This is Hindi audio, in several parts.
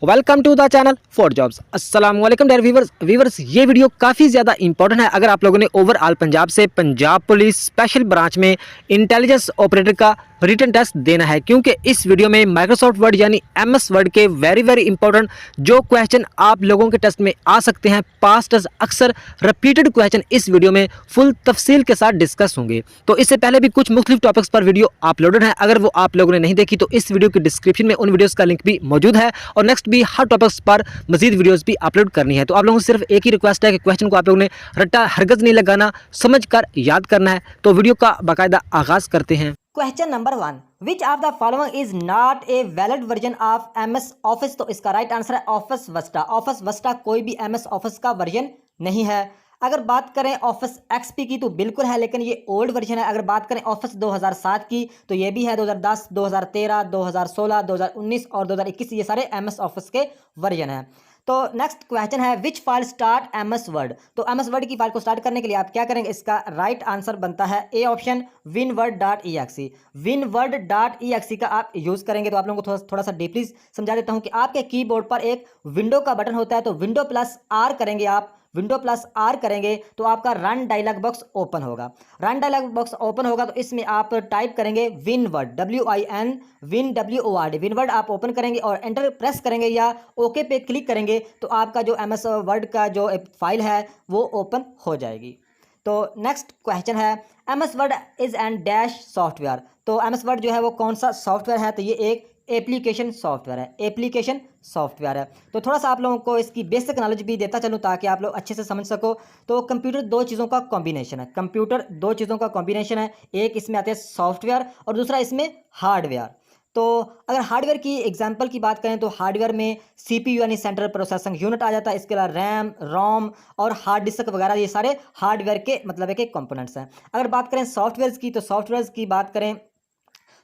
Welcome to the channel for jobs. अस्सलाम वालेकुम डियर व्यूवर्स ये वीडियो काफ़ी ज़्यादा इंपॉर्टेंट है। अगर आप लोगों ने ओवरऑल पंजाब से पंजाब पुलिस स्पेशल ब्रांच में इंटेलिजेंस ऑपरेटर का रिटन टेस्ट देना है, क्योंकि इस वीडियो में माइक्रोसॉफ्ट वर्ड यानी MS वर्ड के वेरी इंपॉर्टेंट जो क्वेश्चन आप लोगों के टेस्ट में आ सकते हैं, पास्ट अक्सर रिपीटेड क्वेश्चन इस वीडियो में फुल तफसील के साथ डिस्कस होंगे। तो इससे पहले भी कुछ मुख्तलिफ टॉपिक्स पर वीडियो अपलोडेड है, अगर वो आप लोगों ने नहीं देखी तो इस वीडियो की डिस्क्रिप्शन में उन वीडियोज़ का लिंक भी मौजूद है। और नेक्स्ट भी हर टॉपिक्स पर मजीद वीडियोस भी अपलोड करनी है। तो आप लोगों से सिर्फ एक ही रिक्वेस्ट है कि क्वेश्चन को आप लोगों ने रट्टा हरगज नहीं लगाना, समझ कर याद करना है। तो वीडियो का बाकायदा आगाज करते हैं। Question number 1, which of the following is not a valid version of MS office. तो इसका राइट आंसर है ऑफिस विस्टा। ऑफिस विस्टा कोई भी MS ऑफिस का वर्जन नहीं है। अगर बात करें ऑफिस XP की तो बिल्कुल है, लेकिन ये ओल्ड वर्जन है। अगर बात करें ऑफिस 2007 की तो ये भी है 2010, 2013, 2016, 2019 और 2021, ये सारे MS ऑफिस के वर्जन हैं। तो नेक्स्ट क्वेश्चन है विच फाइल स्टार्ट MS वर्ड। तो MS वर्ड की फाइल को स्टार्ट करने के लिए आप क्या करेंगे, इसका राइट आंसर बनता है ए ऑप्शन winword.exe। winword.exe का आप यूज करेंगे। तो आप लोगों को थोड़ा सा डीपली समझा देता हूं कि आपके कीबोर्ड पर एक विंडो का बटन होता है, तो विंडो प्लस आर करेंगे आप, विंडो प्लस आर करेंगे तो आपका रन डायलॉग बॉक्स ओपन होगा। रन डायलॉग बॉक्स ओपन होगा तो इसमें आप टाइप करेंगे विनवर्ड, WIN विनवर्ड आप ओपन करेंगे और एंटर प्रेस करेंगे या ओके पे क्लिक करेंगे तो आपका जो MS वर्ड का जो फाइल है वो ओपन हो जाएगी। तो नेक्स्ट क्वेश्चन है MS word is and dash software. तो MS वर्ड जो है वो कौन सा सॉफ्टवेयर है, तो ये एक एप्लीकेशन सॉफ्टवेयर है। एप्लीकेशन सॉफ्टवेयर है। तो थोड़ा सा आप लोगों को इसकी बेसिक नॉलेज भी देता चलूँ ताकि आप लोग अच्छे से समझ सको। तो कंप्यूटर दो चीज़ों का कॉम्बिनेशन है। कंप्यूटर दो चीज़ों का कॉम्बिनेशन है, एक इसमें आते हैं सॉफ्टवेयर और दूसरा इसमें हार्डवेयर। तो अगर हार्डवेयर की एग्जांपल की बात करें तो हार्डवेयर में CPU यानी सेंट्रल प्रोसेसिंग यूनिट आ जाता है। इसके अलावा रैम, रोम और हार्ड डिस्क वगैरह, ये सारे हार्डवेयर के मतलब है कि कंपोनेंट्स हैं। अगर बात करें सॉफ्टवेयर की तो सॉफ्टवेयर की बात करें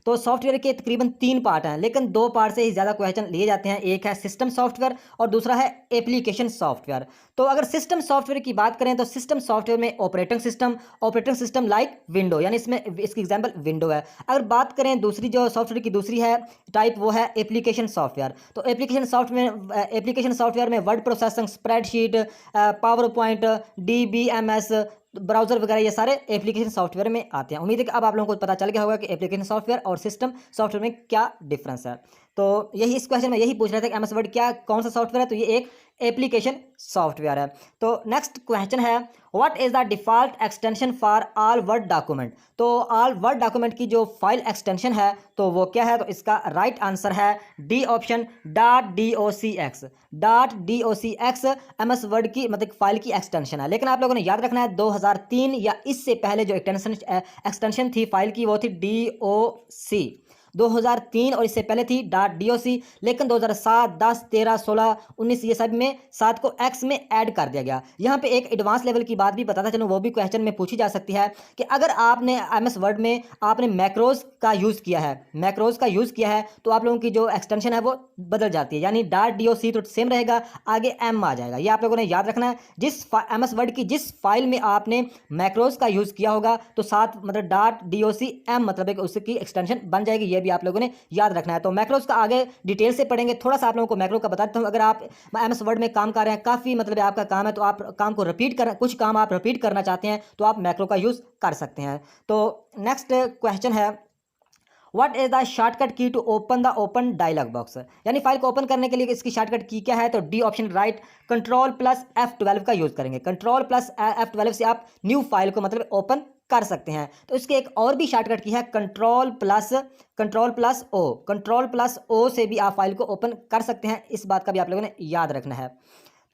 तो सॉफ्टवेयर के तकरीबन 3 पार्ट हैं, लेकिन 2 पार्ट से ही ज़्यादा क्वेश्चन लिए जाते हैं। एक है सिस्टम सॉफ्टवेयर और दूसरा है एप्लीकेशन सॉफ्टवेयर। तो अगर सिस्टम सॉफ्टवेयर की बात करें तो सिस्टम सॉफ्टवेयर में ऑपरेटिंग सिस्टम लाइक विंडो, यानी इसमें इसकी एग्जांपल विंडो है। अगर बात करें दूसरी जो सॉफ्टवेयर की दूसरी है टाइप, वो है एप्लीकेशन सॉफ्टवेयर। तो एप्लीकेशन सॉफ्टवेयर में word processing, spreadsheet, power point, DBMS, browser वगैरह, ये सारे एप्लीकेशन सॉफ्टवेयर में आते हैं। उम्मीद है कि अब आप लोगों को पता चल गया होगा कि एप्लीकेशन सॉफ्टवेयर और सिस्टम सॉफ्टवेयर में क्या डिफरेंस है। तो यही इस क्वेश्चन में यही पूछ रहे थे कि MS वर्ड क्या कौन सा सॉफ्टवेयर है, तो ये एक एप्लीकेशन सॉफ्टवेयर है। तो नेक्स्ट क्वेश्चन है what is the default extension for all word document. तो ऑल वर्ड डॉक्यूमेंट की जो फाइल एक्सटेंशन है तो वो क्या है, तो इसका राइट आंसर है D option .docx। .docx MS word की मतलब फाइल की एक्सटेंशन है। लेकिन आप लोगों ने याद रखना है 2003 या इससे पहले जो एक्सटेंशन थी फाइल की वो थी DOC। 2003 और इससे पहले थी .doc, लेकिन 2007, 10, 13, 16, 19 ये सब में 7 को X में ऐड कर दिया गया। यहाँ पे एक एडवांस लेवल की बात भी बताता चलूँ, वो भी क्वेश्चन में पूछी जा सकती है कि अगर आपने MS वर्ड में आपने मैक्रोज का यूज़ किया है तो आप लोगों की जो एक्सटेंशन है वो बदल जाती है, यानी .doc तो सेम रहेगा, आगे M आ जाएगा। ये आप लोगों ने याद रखना है। जिस MS वर्ड की जिस फाइल में आपने मैक्रोज का यूज़ किया होगा तो साथ मतलब .doc M मतलब है कि उसकी एक्सटेंशन बन जाएगी। ये भी आप लोगों ने याद रखना है। तो मैक्रोज का आगे डिटेल से पढ़ेंगे। थोड़ा सा आप लोगों को मैक्रो का बता देता हूँ। अगर आप MS वर्ड में काम कर रहे हैं, काफ़ी मतलब आपका काम है, तो आप काम को कुछ काम आप रिपीट करना चाहते हैं तो आप मैक्रो का यूज़ कर सकते हैं। तो नेक्स्ट क्वेश्चन है what is the shortcut key to open the open dialog box. यानी फाइल को ओपन करने के लिए इसकी शॉर्टकट की क्या है, तो डी ऑप्शन राइट, Ctrl+F12 का यूज करेंगे। Ctrl+F12 से आप न्यू फाइल को मतलब ओपन कर सकते हैं। तो इसके एक और भी शॉर्टकट की है Ctrl+O से भी आप फाइल को ओपन कर सकते हैं। इस बात का भी आप लोगों ने याद रखना है।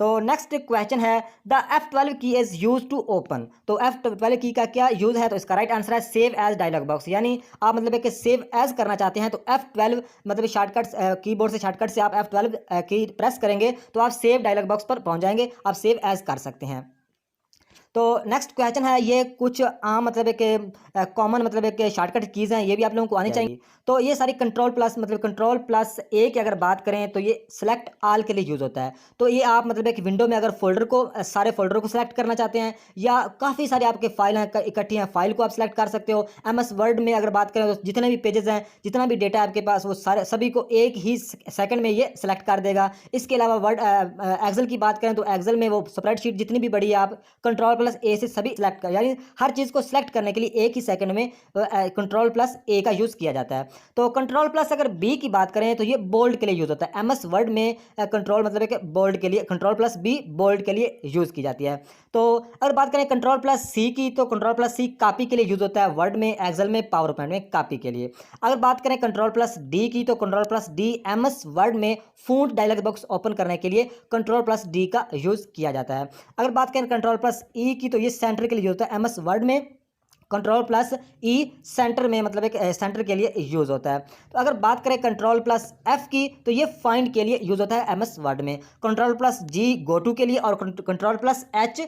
तो नेक्स्ट क्वेश्चन है द F12 की इज यूज टू ओपन। तो F12 की का क्या यूज है, तो इसका राइट आंसर है सेव एज डायलॉग बॉक्स। यानी आप मतलब है कि सेव एज करना चाहते हैं तो F12 मतलब शॉर्टकट कीबोर्ड से शॉर्टकट से आप F12 की प्रेस करेंगे तो आप सेव डायलॉग बॉक्स पर पहुंच जाएंगे, आप सेव एज कर सकते हैं। तो नेक्स्ट क्वेश्चन है, ये कुछ आम मतलब एक कॉमन मतलब एक शॉर्टकट कीज़ हैं, ये भी आप लोगों को आनी चाहिए। तो ये सारी कंट्रोल प्लस मतलब कंट्रोल प्लस ए की अगर बात करें तो ये सिलेक्ट ऑल के लिए यूज़ होता है। तो ये आप मतलब एक विंडो में अगर फोल्डर को सारे फोल्डर को सिलेक्ट करना चाहते हैं या काफ़ी सारे आपके फाइल हैं इकट्ठी हैं, फाइल को आप सिलेक्ट कर सकते हो। MS वर्ड में अगर बात करें तो जितने भी पेजेस हैं, जितना भी डेटा आपके पास, वो सारे सभी को एक ही सेकंड में ये सिलेक्ट कर देगा। इसके अलावा वर्ड एक्सेल की बात करें तो एक्सेल में वो स्प्रेडशीट जितनी भी बड़ी है, आप कंट्रोल प्लस ए से सभी सिलेक्ट कर, यानी हर चीज़ को सिलेक्ट करने के लिए एक ही सेकंड में कंट्रोल प्लस ए का यूज़ किया जाता है। तो कंट्रोल प्लस अगर बी की बात करें तो ये बोल्ड के लिए यूज़ होता है। MS वर्ड में कंट्रोल मतलब है कि बोल्ड के लिए, कंट्रोल प्लस बी बोल्ड के लिए यूज़ की जाती है। तो अगर बात करें कंट्रोल प्लस सी की, तो कंट्रोल प्लस सी कॉपी के लिए यूज़ होता है, वर्ड में, एक्सेल में, पावर पॉइंट में कॉपी के लिए। अगर बात करें कंट्रोल प्लस डी की, तो control plus D MS Word में फ़ॉन्ट डायलॉग बॉक्स ओपन करने के लिए कंट्रोल प्लस डी का यूज़ किया जाता है। अगर बात करें कंट्रोल प्लस ई की, तो ये सेंटर के लिए यूज़ होता है। MS वर्ड में कंट्रोल प्लस ई सेंटर में मतलब एक सेंटर के लिए यूज़ होता है। तो अगर बात करें कंट्रोल प्लस एफ की, तो ये फाइंड के लिए यूज़ होता है MS वर्ड में। Control plus G go to के लिए और कंट्रोल प्लस एच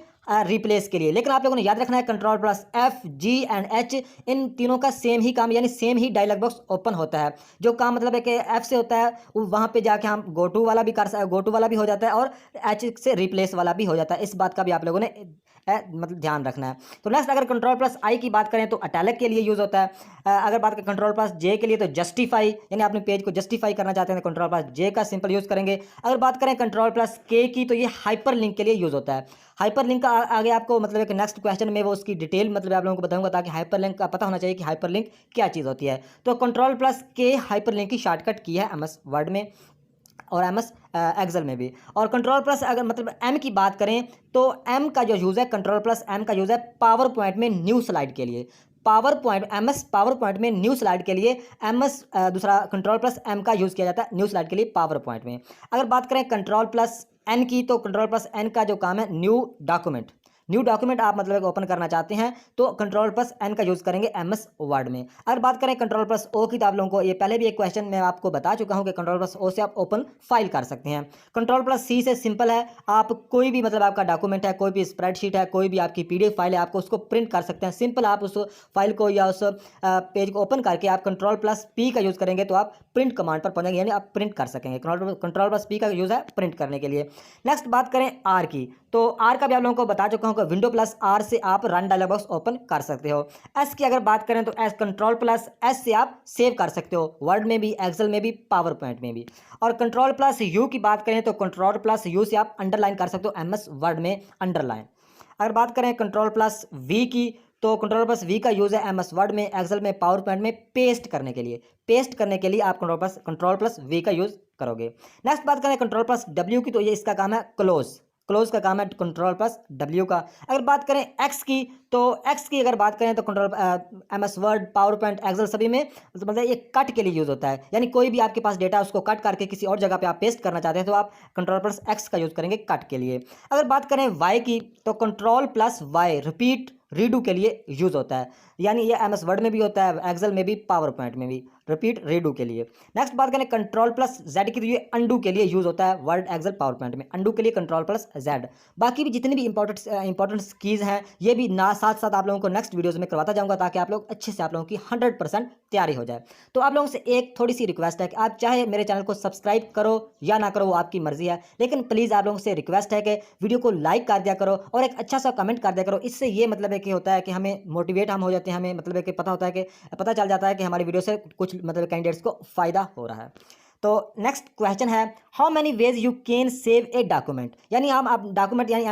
रिप्लेस के लिए। लेकिन आप लोगों ने याद रखना है control plus F, G and H, इन तीनों का सेम ही काम, यानी सेम ही डायलॉग बॉक्स ओपन होता है। जो काम मतलब है कि एफ से होता है वहाँ पे जाके हम गो टू वाला भी गो टू वाला भी हो जाता है और एच से रिप्लेस वाला भी हो जाता है। इस बात का भी आप लोगों ने मतलब ध्यान रखना है। तो नेक्स्ट अगर कंट्रोल प्लस आई की बात करें तो अटैलिक के लिए यूज़ होता है। अगर बात करें कंट्रोल प्लस जे के लिए तो जस्टिफाई, यानी आपने पेज को जस्टिफाई करना चाहते हैं तो कंट्रोल प्लस जे का सिंपल यूज़ करेंगे। अगर बात करें कंट्रोल प्लस के की, तो ये हाइपर लिंक के लिए यूज़ होता है। हाइपर लिंक का आगे आपको मतलब एक नेक्स्ट क्वेश्चन में वो उसकी डिटेल मतलब आप लोगों को बताऊंगा, ताकि हाइपर लिंक का पता होना चाहिए कि हाइपर लिंक क्या चीज़ होती है। तो कंट्रोल प्लस के हाइपर लिंक की शॉर्टकट की है MS वर्ड में और MS एक्सेल में भी। और कंट्रोल प्लस अगर मतलब M की बात करें तो M का जो यूज़ है, कंट्रोल प्लस M का यूज़ है पावर पॉइंट में न्यू स्लाइड के लिए। Power point MS power point में न्यू स्लाइड के लिए MS दूसरा कंट्रोल प्लस M का यूज़ किया जाता है न्यू स्लाइड के लिए पावर पॉइंट में। अगर बात करें कंट्रोल प्लस N की, तो कंट्रोल प्लस N का जो काम है न्यू डॉक्यूमेंट, न्यू डॉक्यूमेंट आप मतलब ओपन करना चाहते हैं तो कंट्रोल प्लस एन का यूज़ करेंगे MS वर्ड में। अगर बात करें कंट्रोल प्लस ओ की, तो आप लोगों को ये पहले भी एक क्वेश्चन मैं आपको बता चुका हूं कि कंट्रोल प्लस ओ से आप ओपन फाइल कर सकते हैं। कंट्रोल प्लस सी से सिंपल है, आप कोई भी मतलब आपका डॉक्यूमेंट है, कोई भी स्प्रेडशीट है, कोई भी आपकी PDF फाइल है, आपको उसको प्रिंट कर सकते हैं। सिंपल आप उस फाइल को या उस पेज को ओपन करके आप कंट्रोल प्लस पी का यूज़ करेंगे तो आप प्रिंट कमांड पर पहुंचेंगे, यानी आप प्रिंट कर सकेंगे। कंट्रोल प्लस पी का यूज़ है प्रिंट करने के लिए। नेक्स्ट बात करें आर की, तो आर का भी आप लोगों को बता चुका हूं कि विंडो प्लस आर से आप रन डायलॉग बॉक्स ओपन कर सकते हो। एस की अगर बात करें तो एस कंट्रोल प्लस एस से आप सेव कर सकते हो, वर्ड में भी, एक्सेल में भी, पावर पॉइंट में भी। और कंट्रोल प्लस यू की बात करें तो कंट्रोल प्लस यू से आप अंडरलाइन कर सकते हो MS वर्ड में अंडरलाइन। अगर बात करें कंट्रोल प्लस वी की, तो कंट्रोल प्लस वी का यूज़ है MS वर्ड में, एक्सेल में, पावर पॉइंट में पेस्ट करने के लिए। पेस्ट करने के लिए आप कंट्रोल प्लस वी का यूज़ करोगे। नेक्स्ट बात करें कंट्रोल प्लस डब्ल्यू की, तो ये इसका काम है क्लोज, क्लोज का काम है कंट्रोल प्लस डब्ल्यू का। अगर बात करें एक्स की, तो एक्स की अगर बात करें तो control MS Word, PowerPoint, Excel सभी में मतलब ये कट के लिए यूज़ होता है, यानी कोई भी आपके पास डेटा उसको कट करके किसी और जगह पे आप पेस्ट करना चाहते हैं तो आप कंट्रोल प्लस एक्स का यूज़ करेंगे कट के लिए। अगर बात करें वाई की, तो control plus Y repeat redo के लिए यूज़ होता है, यानी ये MS वर्ड में भी होता है, एक्सेल में भी, पावर पॉइंट में भी, रिपीट रीडू के लिए। नेक्स्ट बात करें कंट्रोल प्लस जेड की, तो ये अंडू के लिए यूज़ होता है, वर्ड, एक्सेल, पावर पॉइंट में अंडू के लिए कंट्रोल प्लस जेड। बाकी भी जितनी भी इंपॉर्टेंट कीज़ हैं ये भी ना साथ साथ आप लोगों को नेक्स्ट वीडियोज़ में करवाता जाऊँगा, ताकि आप लोग अच्छे से आप लोगों की 100% तैयारी हो जाए। तो आप लोगों से एक थोड़ी सी रिक्वेस्ट है कि आप चाहे मेरे चैनल को सब्सक्राइब करो या ना करो, वो आपकी मर्जी है, लेकिन प्लीज़ आप लोगों से रिक्वेस्ट है कि वीडियो को लाइक कर दिया करो और एक अच्छा सा कमेंट कर दिया करो। इससे ये मतलब है कि होता है कि हमें मोटिवेट हम हो जाते हैं, हमें मतलब है कि पता होता है कि पता चल जाता है कि हमारी वीडियो से कुछ मतलब कैंडिडेट्स को फ़ायदा हो रहा है। तो नेक्स्ट क्वेश्चन है, how many ways you can save a document, यानी हम आप डॉक्यूमेंट यानी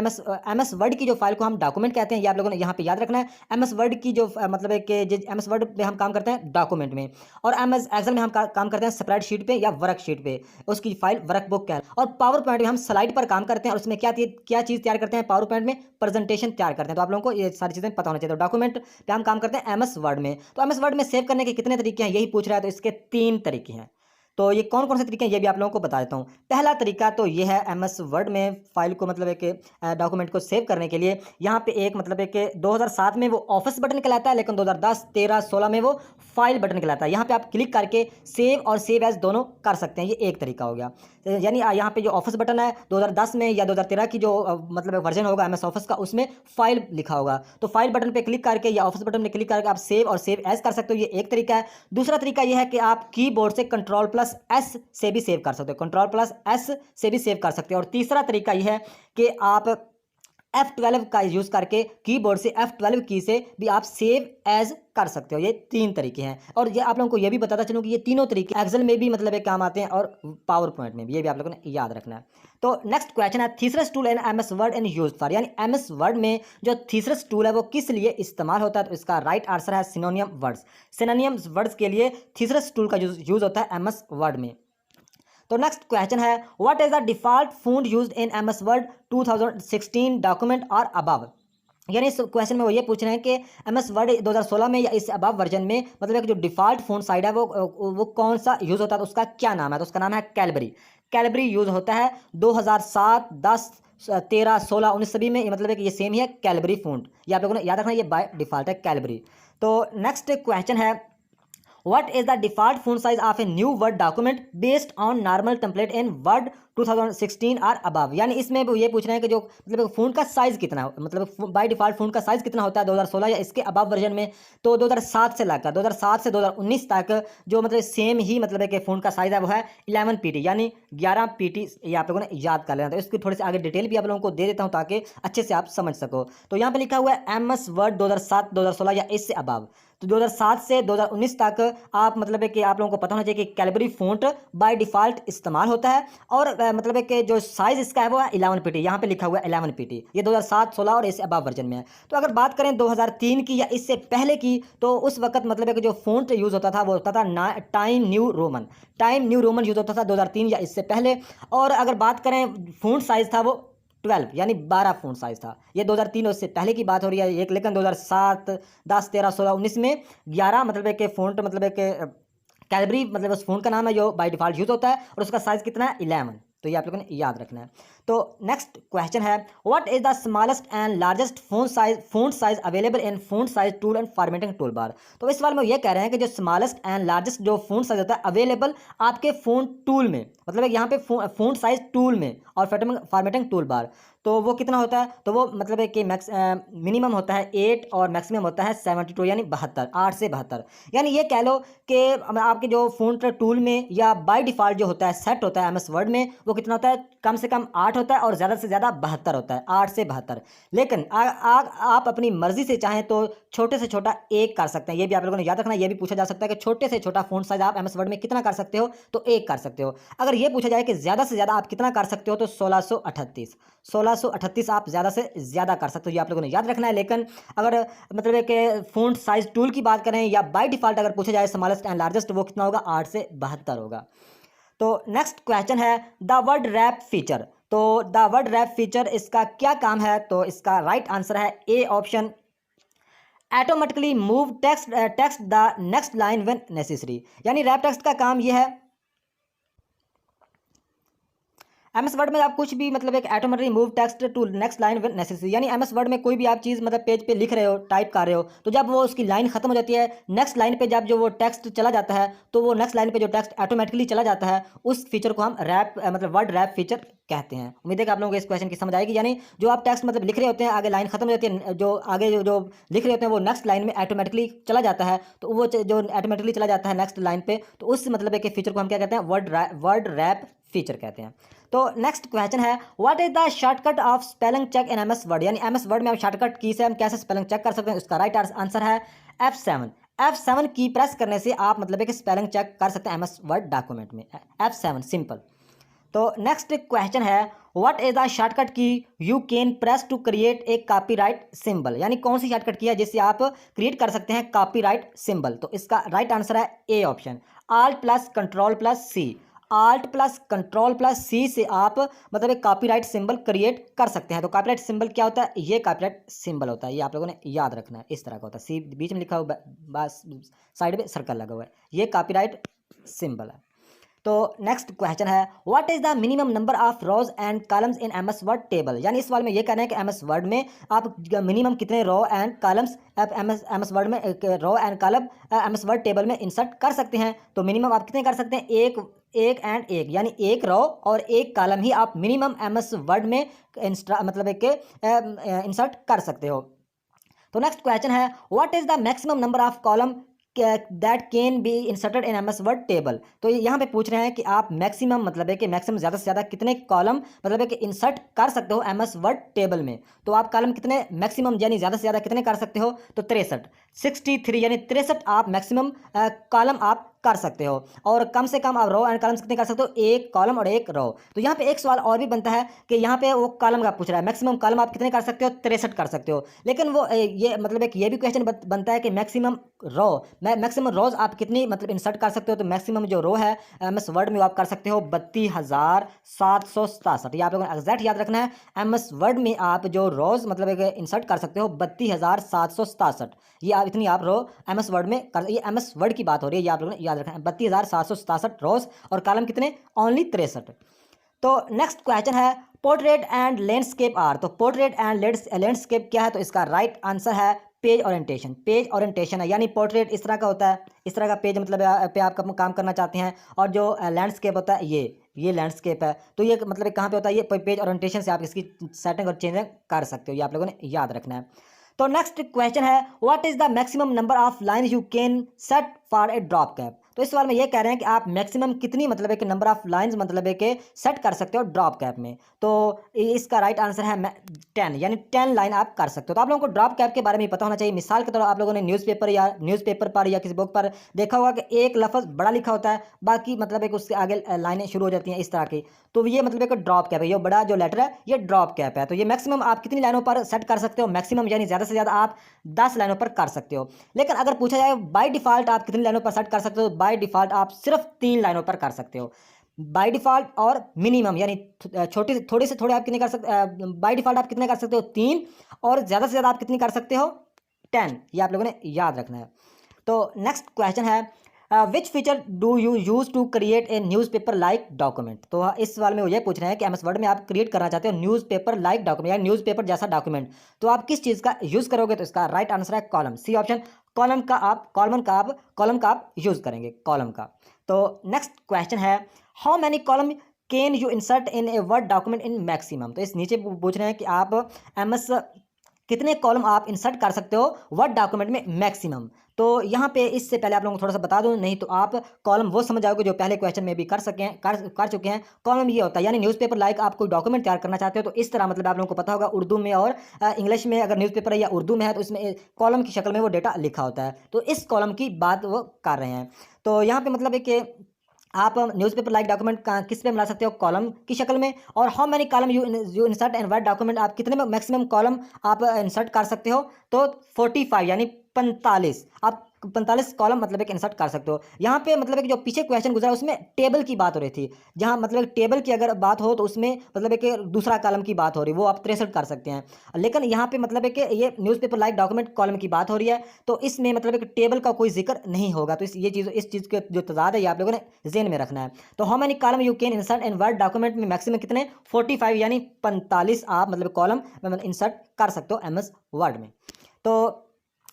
MS वर्ड की जो फाइल को हम डॉक्यूमेंट कहते हैं, ये आप लोगों ने यहाँ पे याद रखना है। MS वर्ड की जो मतलब है कि MS वर्ड पे हम काम करते हैं डॉक्यूमेंट में, और MS एक्सेल में हम काम करते हैं स्प्रेडशीट पे या वर्कशीट पे, उसकी फाइल वर्कबुक क्या है। और पावर पॉइंट में हम स्लाइड पर काम करते हैं और उसमें क्या चीज़ तैयार करते हैं, पावर पॉइंट में प्रेजेंटेशन तैयार करते हैं। तो आप लोगों को ये सारी चीज़ें पता होना चाहिए। तो डॉक्यूमेंट पे हम काम करते हैं MS वर्ड में। तो MS वर्ड में सेव करने के कितने तरीके हैं यही पूछ रहा है, तो इसके 3 तरीके हैं। तो ये कौन कौन से तरीके हैं ये भी आप लोगों को बता देता हूँ। पहला तरीका तो ये है एमएस वर्ड में फाइल को मतलब एक डॉक्यूमेंट को सेव करने के लिए यहाँ पे एक मतलब एक 2007 में वो ऑफिस बटन कहलाता है, लेकिन 2010, 13, 16 में वो फाइल बटन कहलाता है। यहाँ पे आप क्लिक करके सेव और सेव एज दोनों कर सकते हैं। ये एक तरीका हो गया। यानी यहाँ पे जो ऑफिस बटन है 2010 में या 2013 की जो मतलब वर्जन होगा एमएस ऑफिस का, उसमें फाइल लिखा होगा, तो फाइल बटन पे क्लिक करके या ऑफिस बटन पे क्लिक करके आप सेव और सेव एज कर सकते हो। ये एक तरीका है। दूसरा तरीका ये है कि आप कीबोर्ड से Ctrl+S से भी सेव कर सकते हो, Ctrl+S से भी सेव कर सकते हो। और तीसरा तरीका ये है कि आप F12 का यूज़ करके कीबोर्ड से F12 की से भी आप सेव एज कर सकते हो। ये तीन तरीके हैं, और ये आप लोगों को ये भी बताता चलूँ कि ये तीनों तरीके एक्सेल में भी मतलब एक काम आते हैं और पावर पॉइंट में भी, ये भी आप लोगों ने याद रखना है। तो नेक्स्ट क्वेश्चन है thesaurus tool in MS Word in use for, यानी एमएस वर्ड में जो थीसरस टूल है वो किस लिए इस्तेमाल होता है। तो इसका राइट आंसर है सिनोनियम वर्ड्स। सिनोनियम वर्ड्स के लिए थीसरस टूल का यूज होता है एमएस वर्ड में। तो नेक्स्ट क्वेश्चन है what is the default font used in MS word 2016 document और अबव। यानी इस क्वेश्चन में वो ये पूछ रहे हैं कि एमएस वर्ड 2016 में या इससे अबव वर्जन में मतलब एक जो डिफॉल्ट फॉन्ट साइज है वो कौन सा यूज होता है, तो उसका क्या नाम है। तो उसका नाम है कैलबरी। कैलबरी यूज होता है 2007, 10, 13, 16, 19 सभी में, मतलब कि ये सेम ही है कैलबरी फॉन्ट। ये आप लोगों ने याद रखना, ये बाय डिफॉल्ट है कैलबरी। तो नेक्स्ट क्वेश्चन है What is the default font size of a new Word document based on normal template in Word 2016 और above। यानी इसमें वो ये पूछ रहे हैं कि जो मतलब फ़ॉन्ट का साइज़ कितना, मतलब बाय डिफ़ॉल्ट फ़ॉन्ट का साइज़ कितना होता है 2016 या इसके अबव वर्जन में। तो 2007 से लाकर 2007 से 2019 तक जो मतलब सेम ही मतलब कि फ़ॉन्ट का साइज़ है वो है 11 पीटी, यानी 11 पीटी। ये आप लोगों ने याद कर लेना। तो इसकी थोड़ी सी आगे डिटेल भी आप लोगों को दे देता हूँ ताकि अच्छे से आप समझ सको। तो यहाँ पर लिखा हुआ है एमएस वर्ड 2007, 2016 या इससे अबव। तो 2007 से 2019 तक आप मतलब है कि आप लोगों को पता होना चाहिए कि कैलबरी फ़ॉन्ट बाय डिफ़ॉल्ट इस्तेमाल होता है, और मतलब है कि जो साइज़ इसका है वो है 11 पीटी। यहाँ पे लिखा हुआ है 11 पीटी। ये 2007, 16 और इससे अबव वर्जन में है। तो अगर बात करें 2003 की या इससे पहले की, तो उस वक्त मतलब है कि जो फ़ॉन्ट यूज़ होता था वो होता था time new Roman. Time new Roman use होता था 2003 या इससे पहले। और अगर बात करें फ़ॉन्ट साइज़ था वो 12 यानी 12 फ़ॉन्ट साइज़ था। ये 2003 उससे पहले की बात हो रही है एक, लेकिन 2007, 10, 13, 16, 19 में 11 मतलब है कि फ़ॉन्ट मतलब है कि कैलबरी मतलब उस फ़ॉन्ट का नाम है जो बाय डिफ़ॉल्ट यूज़ होता है, और उसका साइज़ कितना है 11। तो ये आप लोगों ने याद रखना है। तो नेक्स्ट क्वेश्चन है what is the smallest and largest font size available in font size tool and formatting tool bar. तो इस बार में ये कह रहे हैं कि जो स्मॉलेस्ट एंड लार्जेस्ट जो फ़ॉन्ट साइज होता है अवेलेबल आपके फ़ॉन्ट टूल में, मतलब यहाँ पे फ़ॉन्ट साइज टूल में और फॉर्मेटिंग टूल बार, तो वो कितना होता है। तो वो मतलब है कि मिनिमम होता है 8 और मैक्सिमम होता है 72, यानी 72, 8 से 72। यानी ये कह लो कि आपके जो फ़ॉन्ट टूल में या बाय डिफ़ॉल्ट जो होता है सेट होता है एमएस वर्ड में, वो कितना होता है, कम से कम 8 होता है और ज़्यादा से ज़्यादा 72 होता है, 8 से 72। लेकिन आप अपनी मर्ज़ी से चाहें तो छोटे से छोटा एक कर सकते हैं। ये भी आप लोगों ने याद रखना। ये भी पूछा जा सकता है कि छोटे से छोटा फ़ॉन्ट साइज़ आप एमएस वर्ड में कितना कर सकते हो, तो एक कर सकते हो। अगर ये पूछा जाए कि ज़्यादा से ज़्यादा आप कितना कर सकते हो, तो 1638 आप ज़्यादा से ज़्यादा कर सकते हो। ये आप लोगों ने याद रखना है। लेकिन अगर मतलब है कि फ़ॉन्ट साइज़ टूल की बात करें या बाय डिफ़ॉल्ट अगर पूछा जाए स्मॉलेस्ट एंड लार्जेस्ट, वो कितना होगा, 8 से 72 होगा। तो नेक्स्ट क्वेश्चन है द वर्ड रैप फीचर। तो द वर्ड रैप फीचर इसका क्या काम है। तो इसका राइट आंसर है A option, automatically move text the next line when necessary. यानी रैप टेक्स्ट का काम यह है, एमएस वर्ड में आप कुछ भी मतलब एक automatically move text to next line when necessary, यानी एमएस वर्ड में कोई भी आप चीज़ मतलब पेज पे लिख रहे हो, टाइप कर रहे हो, तो जब वो उसकी लाइन खत्म हो जाती है, नेक्स्ट लाइन पे जब जो वो टेक्स्ट चला जाता है, तो वो नेक्स्ट लाइन पे जो टेक्स्ट ऑटोमेटिकली चला जाता है, उस फीचर को हम रैप मतलब वर्ड रैप फीचर कहते हैं। उम्मीद है कि आप लोगों को इस क्वेश्चन की समझ आएगी। यानी जो आप टेक्स्ट मतलब लिख रहे होते हैं, आगे लाइन खत्म हो जाती है, जो आगे जो लिख रहे होते हैं वो नेक्स्ट लाइन में ऑटोमेटिकली चला जाता है, तो वो जो ऑटोमेटिकली चला जाता है नेक्स्ट लाइन पे, तो उस मतलब के फीचर को हम क्या कहते हैं, वर्ड रैप फीचर कहते हैं। तो नेक्स्ट क्वेश्चन है what is the shortcut of spelling check in MS Word. यानी एमएस वर्ड में हम शॉर्टकट की से हम कैसे स्पेलिंग चेक कर सकते हैं। उसका राइट आंसर है F7 की प्रेस करने से आप मतलब है कि स्पेलिंग चेक कर सकते हैं एमएस वर्ड डॉक्यूमेंट में। F7 simple. तो नेक्स्ट क्वेश्चन है what is the shortcut key you can press to create a copyright symbol. यानी कौन सी शॉर्टकट की है जिससे आप क्रिएट कर सकते हैं कॉपीराइट सिंबल। तो इसका राइट आंसर है ए ऑप्शन, Alt+Ctrl+C से आप मतलब एक कॉपीराइट सिंबल क्रिएट कर सकते हैं। तो कॉपीराइट सिंबल क्या होता है, ये कॉपीराइट सिंबल होता है। ये आप लोगों ने याद रखना है। इस तरह का होता है, सी बीच में लिखा हुआ, बस साइड में सर्कल लगा हुआ है, ये कॉपीराइट सिंबल है। तो नेक्स्ट क्वेश्चन है what is the minimum number of rose and columns in MS Word table. यानी इस सवाल में ये कहना है कि एमएस वर्ड में आप मिनिमम कितने रो एंड कॉलम्स आप एमएस वर्ड में row and column MS Word table में इंसर्ट कर सकते हैं। तो मिनिमम आप कितने कर सकते हैं, एक एंड एक, यानी एक रो और एक कॉलम ही आप मिनिमम एमएस वर्ड में मतलब एक इंसर्ट कर सकते हो। तो नेक्स्ट क्वेश्चन है what is the maximum number of column that can be inserted in MS Word table. तो यहाँ पे पूछ रहे हैं कि आप मैक्सिमम मतलब है कि मैक्सिमम ज़्यादा से ज़्यादा कितने कॉलम मतलब है कि इंसर्ट कर सकते हो एमएस वर्ड टेबल में। तो आप कॉलम कितने मैक्सिमम यानी ज़्यादा से ज़्यादा कितने कर सकते हो, तो 63 यानी 63 आप मैक्सिमम कॉलम आप कर सकते हो। और कम से कम आप रो एंड कॉलम्स कितने कर सकते हो, एक कॉलम और एक रो। तो यहाँ पे एक सवाल और भी बनता है कि यहाँ पे वो कॉलम का पूछ रहा है मैक्सिमम कॉलम आप कितने कर सकते हो, 63 कर सकते हो। लेकिन वो ये मतलब एक ये भी क्वेश्चन बनता है कि मैक्सिमम रो मैक्सिमम रोज आप कितनी मतलब इंसर्ट कर सकते हो। तो मैक्सिमम जो रो है एमएस वर्ड में आप कर सकते हो 32,767। ये आप लोगों को एग्जैक्ट याद रखना है। एमएस वर्ड में आप जो रोज मतलब एक इंसर्ट कर सकते हो 32,767। ये आप इतनी आप रो एमएस वर्ड में कर, ये एमएस वर्ड की बात हो रही है, ये आप लोगों ने याद रखना है। 32,767 रोज और कॉलम कितने, ओनली 63। तो नेक्स्ट क्वेश्चन है पोर्ट्रेट एंड लैंडस्केप आर। तो पोर्ट्रेट एंड लैंडस्केप क्या है, तो इसका राइट आंसर है पेज ओरिएंटेशन। पेज ओरिएंटेशन है यानी पोर्ट्रेट इस तरह का होता है, इस तरह का पेज मतलब पे आप काम करना चाहते हैं, और जो लैंडस्केप होता है ये लैंडस्केप है। तो ये मतलब कहाँ पे होता है, ये पेज ओरिएंटेशन से आप इसकी सेटिंग और चेंजिंग कर सकते हो, ये आप लोगों ने याद रखना है। तो नेक्स्ट क्वेश्चन है what is the maximum number of line you can set for a drop cap. तो इस सवाल में ये कह रहे हैं कि आप मैक्सिमम कितनी मतलब है कि नंबर ऑफ लाइंस मतलब है कि सेट कर सकते हो ड्रॉप कैप में। तो इसका राइट आंसर है 10, यानी 10 लाइन आप कर सकते हो। तो आप लोगों को ड्रॉप कैप के बारे में पता होना चाहिए। मिसाल के तौर आप लोगों ने न्यूज़पेपर पर या किसी बुक पर देखा होगा कि एक लफ्ज़ बड़ा लिखा होता है, बाकी मतलब एक उसके आगे लाइनें शुरू हो जाती हैं इस तरह की। तो ये मतलब एक ड्रॉप कैप है, ये बड़ा जो लेटर है ये ड्रॉप कैप है। तो ये मैक्सिमम आप कितनी लाइनों पर सेट कर सकते हो, मैक्सिमम यानी ज़्यादा से ज़्यादा आप 10 लाइनों पर कर सकते हो। लेकिन अगर पूछा जाए बाय डिफ़ॉल्ट आप कितनी लाइनों पर सेट कर सकते हो, बाय डिफ़ॉल्ट आप सिर्फ 3 लाइनों पर कर सकते हो बाय डिफ़ॉल्ट। और मिनिमम यानी छोटे थोड़े से थोड़े आप कितने कर सकते, बाय डिफ़ॉल्ट आप कितने कर सकते हो 3, और ज़्यादा से ज़्यादा आप कितनी कर सकते हो 10। ये आप लोगों ने याद रखना है। तो नेक्स्ट क्वेश्चन है which feature do you use to create a newspaper like document. तो इस सवाल में वो ये पूछ रहे हैं कि एमएस वर्ड में आप क्रिएट करना चाहते हो न्यूज़पेपर लाइक डॉक्यूमेंट या न्यूज़पेपर जैसा डॉक्यूमेंट, तो आप किस चीज़ का यूज़ करोगे। तो इसका राइट आंसर है कॉलम, सी ऑप्शन। कॉलम का आप यूज़ करेंगे, कॉलम का। तो नेक्स्ट क्वेश्चन है how many column can you insert in a word document in maximum. तो इस नीचे पूछ रहे हैं कि आप एमएस कितने कॉलम आप इंसर्ट कर सकते हो वर्ड डॉक्यूमेंट में मैक्सिमम। तो यहाँ पे इससे पहले आप लोगों को थोड़ा सा बता दूं, नहीं तो आप कॉलम वो समझ जाओगे जो पहले क्वेश्चन में भी कर चुके हैं। कॉलम ये होता है यानी न्यूज़पेपर लाइक आप कोई डॉक्यूमेंट तैयार करना चाहते हो तो इस तरह मतलब आप लोगों को पता होगा उर्दू में और इंग्लिश में अगर न्यूज़पेपर है या उर्दू में है तो इसमें कॉलम की शक्ल में वो डेटा लिखा होता है। तो इस कॉलम की बात वो कर रहे हैं। तो यहाँ पे मतलब है कि आप न्यूज़पेपर लाइक डॉक्यूमेंट किस पे मिला सकते हो, कॉलम की शक्ल में। और how many column you insert and word document, आप कितने मैक्सिमम कॉलम आप इंसर्ट कर सकते हो, तो 45 यानी 45 आप 45 कॉलम मतलब एक इंसर्ट कर सकते हो। यहाँ पे मतलब एक जो पीछे क्वेश्चन गुजरा उसमें टेबल की बात हो रही थी, जहाँ मतलब टेबल की अगर बात हो तो उसमें मतलब एक दूसरा कॉलम की बात हो रही है, वो आप 63 कर सकते हैं। लेकिन यहाँ पे मतलब है कि ये न्यूज़पेपर लाइक डॉक्यूमेंट कॉलम की बात हो रही है, तो इसमें मतलब एक टेबल का कोई जिक्र नहीं होगा। तो इस चीज़ के जो तजाद है ये आप लोगों ने ज़हन में रखना है। तो how many column you can insert in word document में मैक्सिमम कितने, 45 यानी 45 आप मतलब कॉलम इंसर्ट कर सकते हो एमएस वर्ड में। तो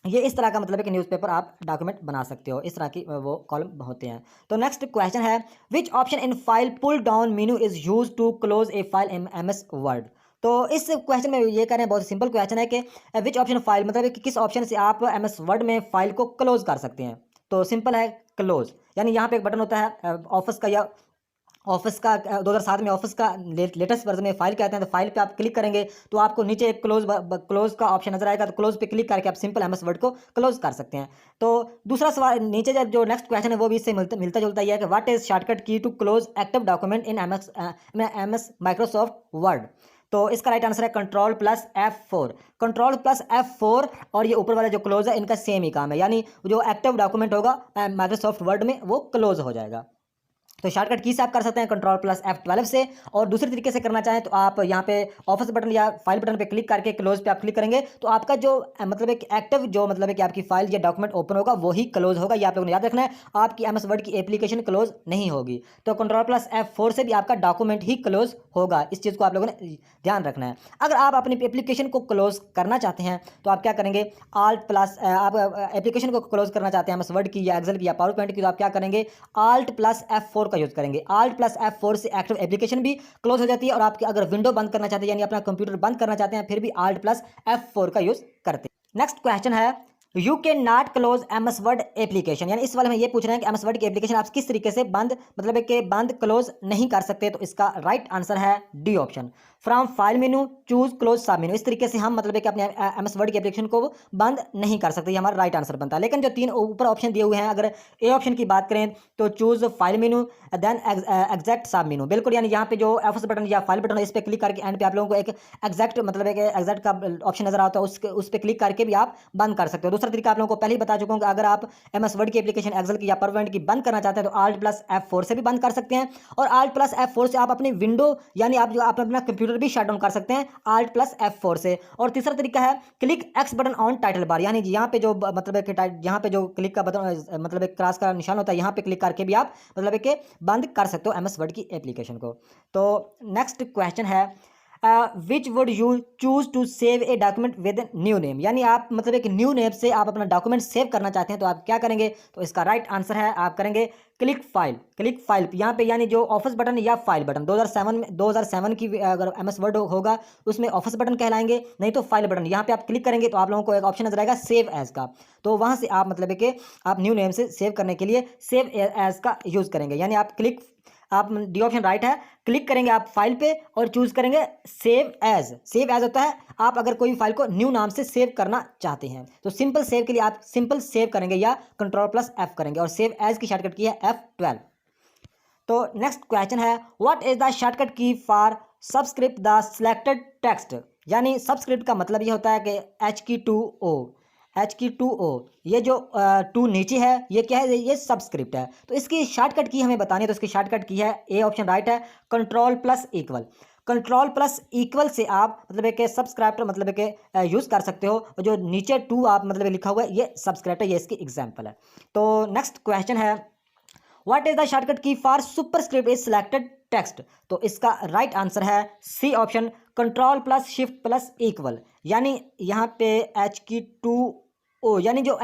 ये इस तरह का मतलब है कि न्यूज़पेपर आप डॉक्यूमेंट बना सकते हो, इस तरह की वो कॉलम होते हैं। तो नेक्स्ट क्वेश्चन है which option in file pull down menu is use to close a file in MS Word. तो इस क्वेश्चन में ये कह रहे हैं, बहुत सिंपल क्वेश्चन है कि विच ऑप्शन फाइल मतलब कि किस ऑप्शन से आप एमएस वर्ड में फाइल को क्लोज कर सकते हैं। तो सिंपल है क्लोज, यानी यहाँ पे एक बटन होता है ऑफिस का या ऑफिस का 2007 में ऑफिस का लेटेस्ट वर्जन में फाइल कहते हैं। तो फाइल पे आप क्लिक करेंगे तो आपको नीचे एक क्लोज का ऑप्शन नजर आएगा। तो क्लोज पे क्लिक करके आप सिंपल एमएस वर्ड को क्लोज कर सकते हैं। तो दूसरा सवाल नीचे जो नेक्स्ट क्वेश्चन है वो भी इससे मिलता जुलता ही है कि what is shortcut key to close active document in MS Microsoft Word. तो इसका राइट आंसर है Ctrl+F4। Ctrl+F4 और ये ऊपर वाला जो क्लोज है इनका सेम ही काम है, यानी जो एक्टिव डॉक्यूमेंट होगा माइक्रोसॉफ्ट वर्ड में वो क्लोज हो जाएगा। तो शॉर्टकट की से आप कर सकते हैं कंट्रोल प्लस F12 से। और दूसरे तरीके से करना चाहें तो आप यहाँ पे ऑफिस बटन या फाइल बटन पे क्लिक करके क्लोज पे आप क्लिक करेंगे तो आपका जो मतलब एक एक्टिव जो मतलब है कि आपकी फाइल या डॉक्यूमेंट ओपन होगा वही क्लोज होगा। ये आप लोगों ने याद रखना है, आपकी MS वर्ड की एप्लीकेशन क्लोज नहीं होगी। तो कंट्रोल प्लस F4 से भी आपका डॉक्यूमेंट ही क्लोज होगा, इस चीज़ को आप लोगों ने ध्यान रखना है। अगर आप अपनी एप्लीकेशन को क्लोज करना चाहते हैं तो आप क्या करेंगे, आल्ट प्लस आप एप्लीकेशन को क्लोज करना चाहते हैं MS वर्ड की या एक्सेल की या पावर पॉइंट की, तो आप क्या करेंगे, आल्ट प्लस F4 का यूज़ करेंगे। आल्ट प्लस F4 से एक्टिव एप्लीकेशन भी क्लोज हो जाती है और आपके अगर विंडो बंद करना चाहते हैं यानी अपना कंप्यूटर बंद करना चाहते हैं फिर भी आल्ट प्लस F4 का यूज़ करते हैं। नेक्स्ट क्वेश्चन है, you can not close MS word application, यानी इस वाले में ये पूछ रहे हैं कि MS वर्ड की एप्लीकेशन आप किस तरीके से बंद मतलब है कि बंद क्लोज नहीं कर सकते। तो इसका राइट आंसर है D option, from file menu choose close सब मेनू। इस तरीके से हम मतलब है कि अपने MS वर्ड की एप्लीकेशन को बंद नहीं कर सकते, ये हमारा राइट आंसर बनता है। लेकिन जो तीन ऊपर ऑप्शन दिए हुए हैं, अगर ए ऑप्शन की बात करें तो choose file menu then exact sub menu, बिल्कुल यानी यहाँ पे जो ऑफिस बटन या फाइल बटन है इस पर क्लिक करके एंड पे आप लोगों को एक एग्जैक्ट मतलब एक एग्जैक्ट का ऑप्शन नजर आता है, उस पर क्लिक करके भी आप बंद कर सकते हो। दूसरा तरीका आप लोगों को पहले ही बता चुका हूँ कि अगर आप MS वर्ड की एप्लीकेशन एक्सेल की या पावरपॉइंट की बंद करना चाहते हैं तो आल्ट प्लस F4 से भी बंद कर सकते हैं और आल्ट प्लस F4 से आप अपनी विंडो यानी आप अपना कंप्यूटर भी शट डाउन कर सकते हैं आल्ट प्लस F4 से। और तीसरा तरीका है click x button on title bar, यानी यहाँ पे जो मतलब है कि यहाँ पे जो क्लिक का बटन मतलब एक क्रॉस का निशान होता है यहाँ पे क्लिक करके भी आप मतलब है कि बंद कर सकते हो MS वर्ड की एप्लीकेशन को। तो नेक्स्ट क्वेश्चन है, which would you choose to save a document with new name, यानी आप मतलब एक न्यू नेम से आप अपना डॉक्यूमेंट सेव करना चाहते हैं तो आप क्या करेंगे। तो इसका राइट आंसर है आप करेंगे क्लिक फाइल यहाँ पे, यानी जो ऑफिस बटन या फाइल बटन 2007 की अगर MS वर्ड होगा उसमें ऑफिस बटन कहलाएंगे, नहीं तो फाइल बटन। यहाँ पे आप क्लिक करेंगे तो आप लोगों को एक ऑप्शन नजर आएगा सेव एज का, तो वहाँ से आप मतलब है कि आप न्यू नेम से सेव करने के लिए सेव एज का यूज़ करेंगे। यानी आप डी ऑप्शन राइट है, क्लिक करेंगे आप फाइल पे और चूज करेंगे सेव एज। सेव एज होता है आप अगर कोई फाइल को न्यू नाम से सेव करना चाहते हैं तो सिंपल सेव के लिए आप सिंपल सेव करेंगे या कंट्रोल प्लस F करेंगे और सेव एज की शॉर्टकट की है F12। तो नेक्स्ट क्वेश्चन है, what is the shortcut key for subscript the selected text, यानी सबस्क्रिप्ट का मतलब ये होता है कि H की 2O ये जो 2 नीचे है ये क्या है, ये सबस्क्रिप्ट है। तो इसकी शॉर्टकट की हमें बतानी है तो इसकी शॉर्टकट की है ए ऑप्शन राइट है, control plus equal. Control plus equal से आप मतलब एक सब्सक्राइबर मतलब एक यूज़ कर सकते हो, जो नीचे 2 आप मतलब लिखा हुआ है ये सब्सक्राइबर, ये इसकी एग्जाम्पल है। तो नेक्स्ट क्वेश्चन है, what is the shortcut key for superscript is selected text, तो इसका राइट आंसर है C option, control plus shift plus equal. यानी यहाँ पे H की 2O यानी जो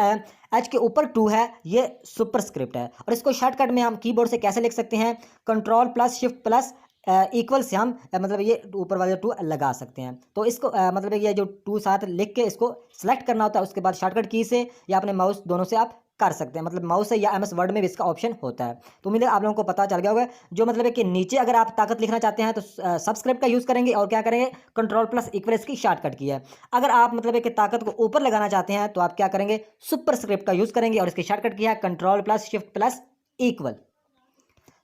H के ऊपर 2 है ये सुपरस्क्रिप्ट है और इसको शॉर्टकट में हम कीबोर्ड से कैसे लिख सकते हैं, control plus shift plus equal से हम मतलब ये ऊपर वाले 2 लगा सकते हैं। तो इसको मतलब ये जो 2 साथ लिख के इसको सेलेक्ट करना होता है, उसके बाद शॉर्टकट की से या अपने माउस दोनों से आप कर सकते हैं, मतलब माउस से या MS वर्ड में भी इसका ऑप्शन होता है। तो उम्मीद है आप लोगों को पता चल गया होगा। जो मतलब है कि नीचे अगर आप ताकत लिखना चाहते हैं तो सबस्क्रिप्ट का यूज़ करेंगे और क्या करेंगे, कंट्रोल प्लस इक्वल इसकी शॉर्टकट की है। अगर आप मतलब है कि ताकत को ऊपर लगाना चाहते हैं तो आप क्या करेंगे, सुपरस्क्रिप्ट का यूज़ करेंगे और इसकी शॉर्टकट की है control plus shift plus equal.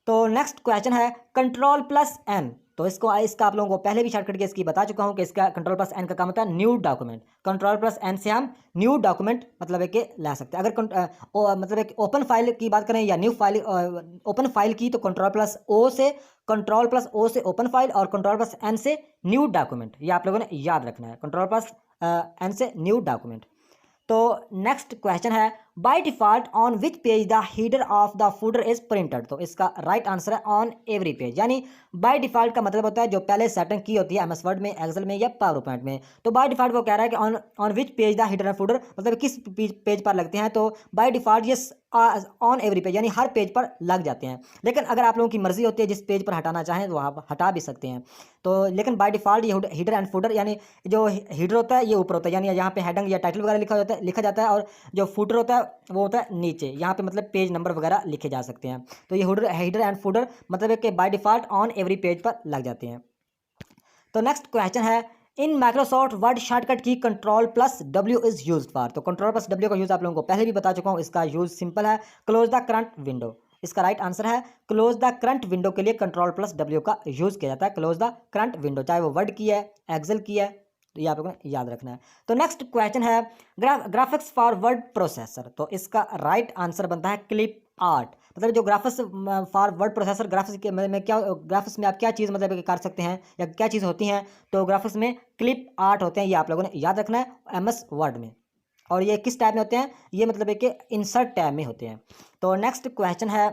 तो नेक्स्ट क्वेश्चन है कंट्रोल प्लस एन, तो इसका आप लोगों को पहले भी शॉर्टकट की इसकी बता चुका हूं कि इसका कंट्रोल प्लस एन का काम होता है new document. Control plus N से हम न्यू डॉक्यूमेंट मतलब है कि ला सकते हैं। अगर मतलब एक ओपन फाइल की बात करें या न्यू फाइल ओपन फाइल की तो कंट्रोल प्लस ओ से ओपन फाइल और कंट्रोल प्लस एन से न्यू डॉक्यूमेंट, ये आप लोगों ने याद रखना है, कंट्रोल प्लस एन से न्यू डॉक्यूमेंट। तो नेक्स्ट क्वेश्चन है, by default on which page the header of the fodder is printed, तो इसका राइट आंसर है ऑन एवरी पेज। यानी बाय डिफॉल्ट का मतलब होता है जो पहले सेटिंग की होती है MS वर्ड में, एक्सेल में या पावर पॉइंट में। तो बाय डिफॉल्ट वो कह रहा है कि on which page the header and fodder मतलब किस पेज पर लगते हैं, तो बाय डिफॉल्ट ये ऑन एवरी पेज यानी हर पेज पर लग जाते हैं। लेकिन अगर आप लोगों की मर्जी होती है जिस पेज पर हटाना चाहें तो वहाँ हटा भी सकते हैं। तो लेकिन बाय डिफॉल्ट ये हेडर एंड फूडर यानी जो हेडर होता है ये ऊपर होता है, यानी यहाँ पे हेडिंग या टाइटल वगैरह लिखा जाता है और जो फूटर होता है वो होता है नीचे, यहाँ पे मतलब पेज नंबर वगैरह लिखे जा सकते हैं। तो ये हेडर एंड फूटर मतलब है कि by default on every page पर लग जाते हैं। तो नेक्स्ट क्वेश्चन है, इन माइक्रोसॉफ्ट वर्ड शॉर्टकट की control plus W is use for, तो कंट्रोल प्लस W का यूज आप लोगों को पहले भी बता चुका हूँ। इसका यूज सिंपल है, क्लोज द करंट विंडो। इसका राइट आंसर है क्लोज द करंट विंडो के लिए कंट्रोल प्लस W का यूज किया जाता है, क्लोज द करंट विंडो, चाहे वो वर्ड की है एक्सेल की है, तो ये आप लोगों को याद रखना है। तो नेक्स्ट क्वेश्चन है ग्राफिक्स फॉर वर्ड प्रोसेसर, तो इसका राइट आंसर बनता है क्लिप आर्ट। मतलब जो graphics for word processor graphics के में क्या ग्राफिक्स में आप क्या चीज़ मतलब कि कर सकते हैं या क्या चीज़ होती हैं, तो ग्राफिक्स में क्लिप आर्ट होते हैं, ये आप लोगों ने याद रखना है MS वर्ड में। और ये किस टाइप में होते हैं, ये मतलब है कि इंसर्ट टैब में होते हैं। तो नेक्स्ट क्वेश्चन है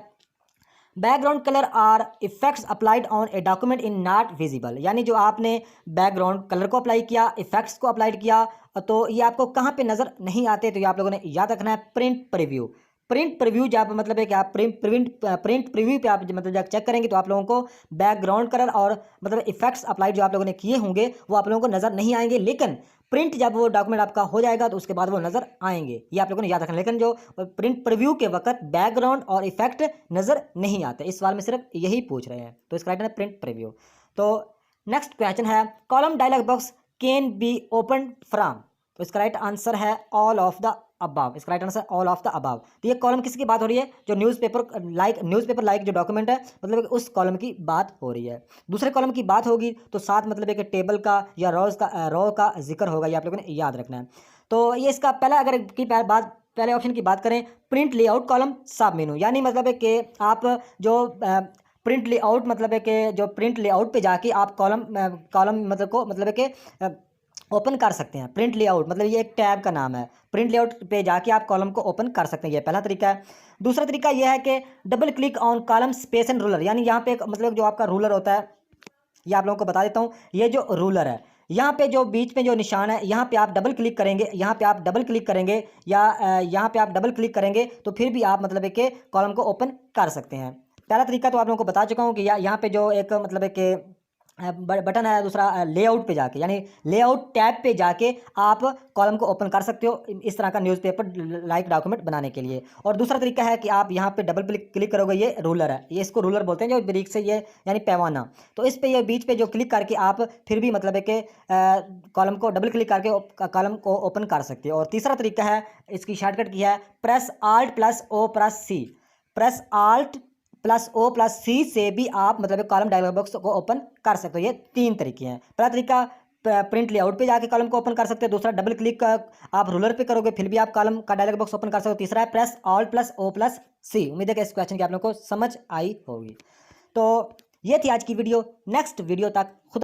background colour are effects applied on a document in not visible, यानी जो आपने बैकग्राउंड कलर को अप्लाई किया, इफेक्ट्स को अप्लाइड किया, तो ये आपको कहाँ पे नज़र नहीं आते, तो ये आप लोगों ने याद रखना है प्रिंट प्रीव्यू। प्रिंट प्रीव्यू जब मतलब है कि आप प्रिंट प्रीव्यू पे आप मतलब जब चेक करेंगे तो आप लोगों को बैकग्राउंड कलर और मतलब इफेक्ट्स अप्लाई जो आप लोगों ने किए होंगे वो आप लोगों को नज़र नहीं आएंगे, लेकिन प्रिंट जब वो डॉक्यूमेंट आपका हो जाएगा तो उसके बाद वो नज़र आएंगे, ये आप लोगों ने याद रखना। लेकिन जो प्रिंट प्रीव्यू के वक्त बैकग्राउंड और इफेक्ट नज़र नहीं आते, इस सवाल में सिर्फ यही पूछ रहे हैं, तो इसका राइट है प्रिंट प्रीव्यू। तो नेक्स्ट क्वेश्चन है column dialogue box can be open from, तो इसका राइट आंसर है ऑल ऑफ द अबाव, इसका right answer all of the above. तो ये कॉलम किसकी बात हो रही है, जो न्यूज़पेपर लाइक जो डॉक्यूमेंट है मतलब कि उस कॉलम की बात हो रही है। दूसरे कॉलम की बात होगी तो साथ मतलब है कि टेबल का या रो का जिक्र होगा, ये आप लोगों ने याद रखना है। तो ये इसका पहला अगर की बात पहले ऑप्शन की बात करें, प्रिंट लेआउट कॉलम सब मेनू, यानी मतलब है कि आप जो प्रिंट लेआउट मतलब है कि जो प्रिंट लेआउट पे जाके आप कॉलम मतलब है कि ओपन कर सकते हैं। प्रिंट लेआउट मतलब ये एक टैब का नाम है, प्रिंट लेआउट पे जाके आप कॉलम को ओपन कर सकते हैं, ये पहला तरीका है। दूसरा तरीका ये है कि double click on column space and ruler, यानी यहाँ पे एक मतलब जो आपका रूलर होता है, ये आप लोगों को बता देता हूँ, ये जो रूलर है यहाँ पे जो बीच में जो निशान है यहाँ पे आप डबल क्लिक करेंगे, यहाँ पे आप डबल क्लिक करेंगे या यहाँ पे आप डबल क्लिक करेंगे तो फिर भी आप मतलब है कि कॉलम को ओपन कर सकते हैं। पहला तरीका तो आप लोगों को बता चुका हूँ कि यहाँ पे जो एक मतलब है कि बटन है, दूसरा लेआउट पे जाके यानी लेआउट टैब पे जाके आप कॉलम को ओपन कर सकते हो इस तरह का न्यूज़पेपर लाइक डॉक्यूमेंट बनाने के लिए। और दूसरा तरीका है कि आप यहाँ पे डबल क्लिक करोगे, ये रूलर है, ये इसको रूलर बोलते हैं जो ब्रिक से ये यानी पैमाना, तो इस पे ये बीच पे जो क्लिक करके आप फिर भी मतलब है कि कॉलम को डबल क्लिक करके कॉलम को ओपन कर सकते हो। और तीसरा तरीका है, इसकी शॉर्टकट की है press Alt + O + C, press Alt + O + C से भी आप मतलब कॉलम डायलॉग बॉक्स को ओपन कर सकते हो। ये 3 तरीके हैं। पहला तरीका प्रिंट लेआउट पे जाके कॉलम को ओपन कर सकते हो, दूसरा डबल क्लिक आप रूलर पे करोगे फिर भी आप कॉलम का डायलॉग बॉक्स ओपन कर सकते हो, तीसरा है प्रेस Alt + O + C। उम्मीद है कि इस क्वेश्चन की आप लोगों को समझ आई होगी। तो ये थी आज की वीडियो, नेक्स्ट वीडियो तक खुद